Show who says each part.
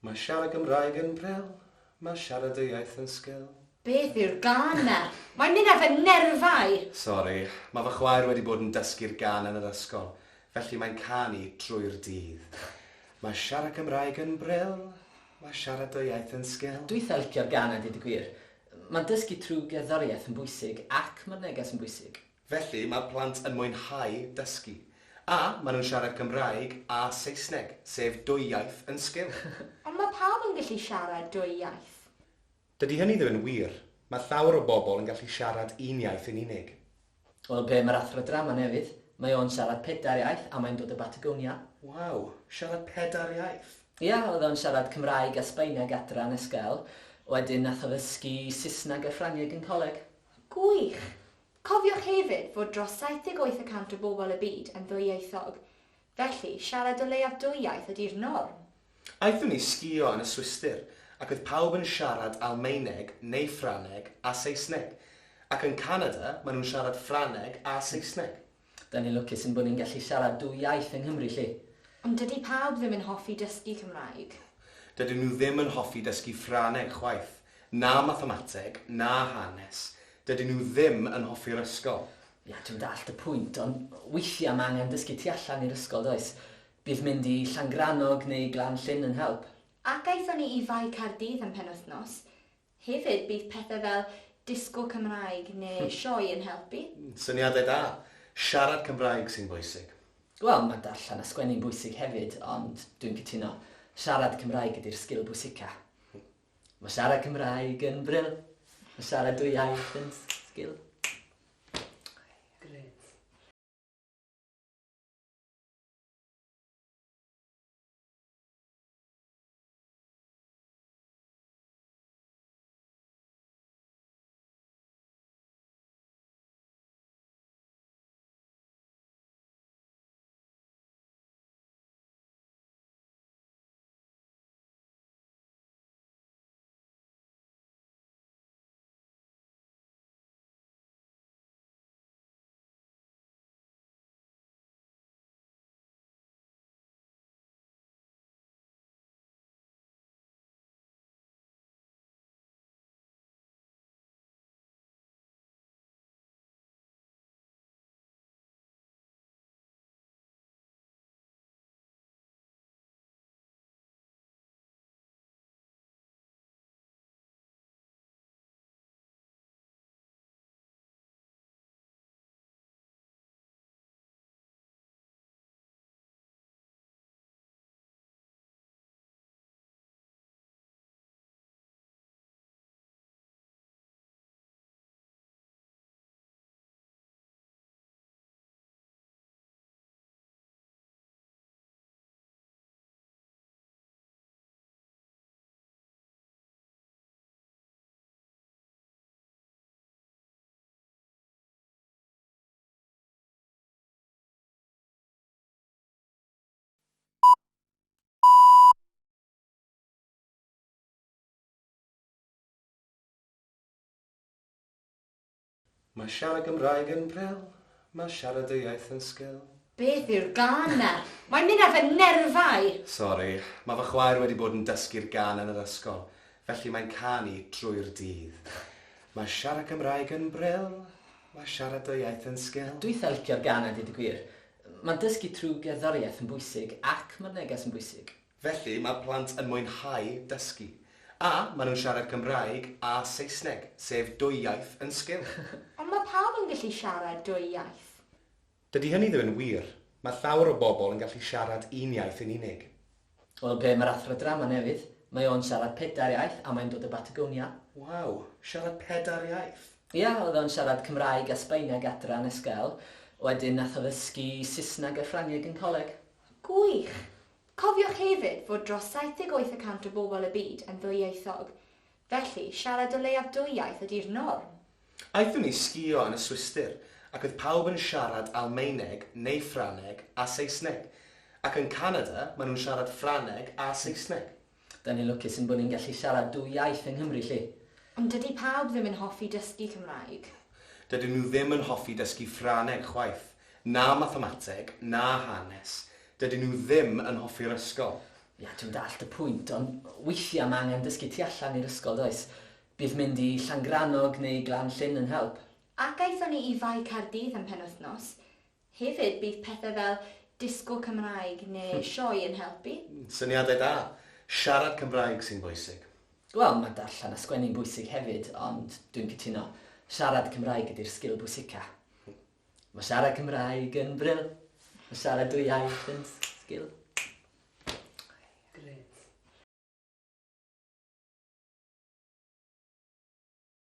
Speaker 1: Mae siarad Gymraeg yn bril, mae siarad y iaith yn sgil.
Speaker 2: Beth yw'r gan na? Mae'n mynd â fy nerfau.
Speaker 1: Sori, mae fy chwaer wedi bod yn dysgu'r gan yn yr ysgol, felly mae'n canu trwy'r dydd. Mae siarad Gymraeg yn bril, mae siarad y iaith yn sgil.
Speaker 3: Dwi'n licio'r gan a dweud y gwir. Mae'n dysgu trwy gerddoriaeth yn bwysig ac mae'r neges yn bwysig.
Speaker 1: Felly mae plant yn mwynhau dysgu. A maen nhw'n siarad Cymraeg a Saesneg, sef dwy iaith yn sgil.
Speaker 2: Ond mae pawb yn gallu siarad dwy iaith.
Speaker 1: Dydy hynny ddim yn wir. Mae llawer o bobl yn gallu siarad un iaith yn unig.
Speaker 3: Wel, be mae'r athro drama newydd, mae o'n siarad 4 iaith a mae'n dod o Batagonia.
Speaker 1: Waw, siarad 4 iaith?
Speaker 3: Ia, oedd o'n siarad Cymraeg a Sbaeneg adra yn ysgol, wedyn nath o ddysgu Saesneg a Ffrangeg yn coleg.
Speaker 2: Gwych! Cofiwch hefyd fod dros 78% o bobl y byd yn ddwyieithog. Felly, siarad o leiaf dwy iaith ydy'r norm.
Speaker 1: Aethon ni sgïo yn y Swistir, ac oedd pawb yn siarad Almaeneg neu Ffrangeg a Saesneg. Ac yn Canada, maen nhw'n siarad Ffrangeg a Saesneg.
Speaker 3: Da ni'n lwcus yn bod ni'n gallu siarad dwy iaith yng Nghymru, lle.
Speaker 2: Ond dydy pawb ddim yn hoffi dysgu Cymraeg.
Speaker 1: Dydyn nhw ddim yn hoffi dysgu Ffrangeg chwaith, na mathemateg, na hanes. Dydyn nhw ddim yn hoffi'r ysgol.
Speaker 3: Ia, dwi'n dallt y pwynt, ond weithiau mae angen dysgu tu allan i'r ysgol, does? Bydd mynd i Llangranog neu Glan Llyn yn help.
Speaker 2: Ac aethon ni i Fai Caerdydd yn penwythnos. Hefyd bydd pethau fel disgo Cymraeg neu sioe yn helpu.
Speaker 1: Syniadau da. Siarad Cymraeg sy'n bwysig.
Speaker 3: Wel, mae darllen a sgwennu'n bwysig hefyd, ond dwi'n cytuno. Siarad Cymraeg ydy'r sgil bwysica. Mae siarad Cymraeg yn bril. Mae siarad dwy iaith yn sgil. Gret.
Speaker 1: Mae siarad Gymraeg yn bril, mae siarad y iaith yn sgil.
Speaker 2: Beth yw'r gan na? Mae'n mynd â fy nerfau.
Speaker 1: Sori, mae fy chwaer wedi bod yn dysgu'r gan yn yr ysgol, felly mae'n canu trwy'r dydd. Mae siarad Gymraeg yn bril, mae siarad y iaith yn sgil.
Speaker 3: Dwi'n licio'r gan a dweud y gwir. Mae'n dysgu trwy gerddoriaeth yn bwysig ac mae'r neges yn bwysig.
Speaker 1: Felly mae plant yn mwynhau dysgu. A maen nhw'n siarad Cymraeg a Saesneg, sef dwy iaith yn sgil.
Speaker 2: Ond mae pawb yn gallu siarad dwy iaith.
Speaker 1: Dydy hynny ddim yn wir. Mae llawer o bobl yn gallu siarad un iaith yn unig.
Speaker 3: Wel, be mae'r athro drama newydd, mae o'n siarad 4 iaith a mae'n dod o Batagonia.
Speaker 1: Waw, siarad 4 iaith?
Speaker 3: Ia, oedd o'n siarad Cymraeg a Sbaeneg adra yn ysgol, wedyn nath o ddysgu Saesneg a Ffrangeg yn coleg.
Speaker 2: Gwych! Cofiwch hefyd fod dros 78% o bobl y byd yn ddwyieithog. Felly, siarad o leiaf dwy iaith ydy'r norm.
Speaker 1: Aethon ni sgïo yn y Swistir, ac oedd pawb yn siarad Almaeneg neu Ffrangeg a Saesneg. Ac yn Canada, maen nhw'n siarad Ffrangeg a Saesneg.
Speaker 3: Da ni'n lwcus yn bod ni'n gallu siarad dwy iaith yng Nghymru, lle.
Speaker 2: Ond dydy pawb ddim yn hoffi dysgu Cymraeg.
Speaker 1: Dydyn nhw ddim yn hoffi dysgu Ffrangeg chwaith, na mathemateg, na hanes. Dydyn nhw ddim yn hoffi'r ysgol.
Speaker 3: Ia, dwi'n dallt y pwynt, ond weithiau mae angen dysgu tu allan i'r ysgol, does? Bydd mynd i Llangranog neu Glan Llyn yn help.
Speaker 2: Ac aethon ni i fai Caerdydd am penwythnos. Hefyd bydd pethau fel disgo Cymraeg neu sioe yn helpu.
Speaker 1: Syniadau da. Siarad Cymraeg sy'n bwysig.
Speaker 3: Wel, mae darllen a sgwennu'n bwysig hefyd, ond dwi'n cytuno. Siarad Cymraeg ydy'r sgil bwysica. Mae siarad Cymraeg yn bril. Mae siarad dwy iaith yn sgil